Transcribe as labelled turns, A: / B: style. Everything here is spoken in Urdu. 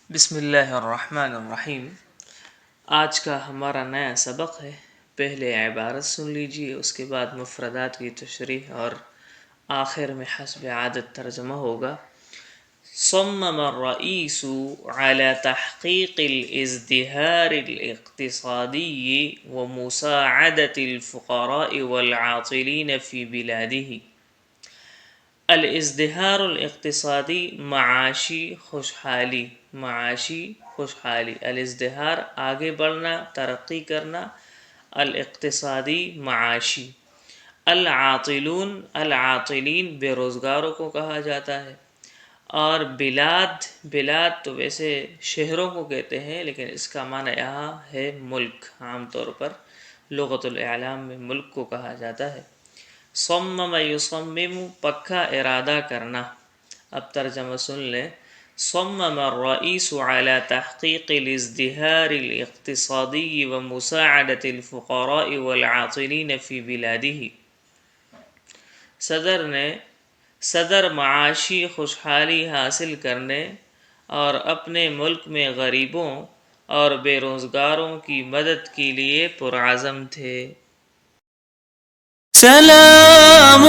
A: بسم اللہ الرحمن الرحیم۔ آج کا ہمارا نیا سبق ہے۔ پہلے عبارت سن لیجیے، اس کے بعد مفردات کی تشریح اور آخر میں حسب عادت ترجمہ ہوگا۔ صمم الرئیس على تحقیق الازدہار الاقتصادی ومساعدة الفقراء والعاطلین فی بلادہ۔ الازدہار الاقتصادی معاشی خوشحالی، الازدہار آگے بڑھنا، ترقی کرنا، الاقتصادی معاشی۔ العاطلین بے روزگاروں کو کہا جاتا ہے، اور بلاد تو ویسے شہروں کو کہتے ہیں، لیکن اس کا معنی یہاں ہے ملک۔ عام طور پر لغت الاعلام میں ملک کو کہا جاتا ہے۔ صمم یصمم پکا ارادہ کرنا۔ اب ترجمہ سن لیں۔ صمم الرئیس على تحقیق الازدہار الاقتصادی ومساعدة الفقراء والعاطلین فی بلادہ۔ صدر معاشی خوشحالی حاصل کرنے اور اپنے ملک میں غریبوں اور بے روزگاروں کی مدد کے لیے پرعزم تھے۔ سلام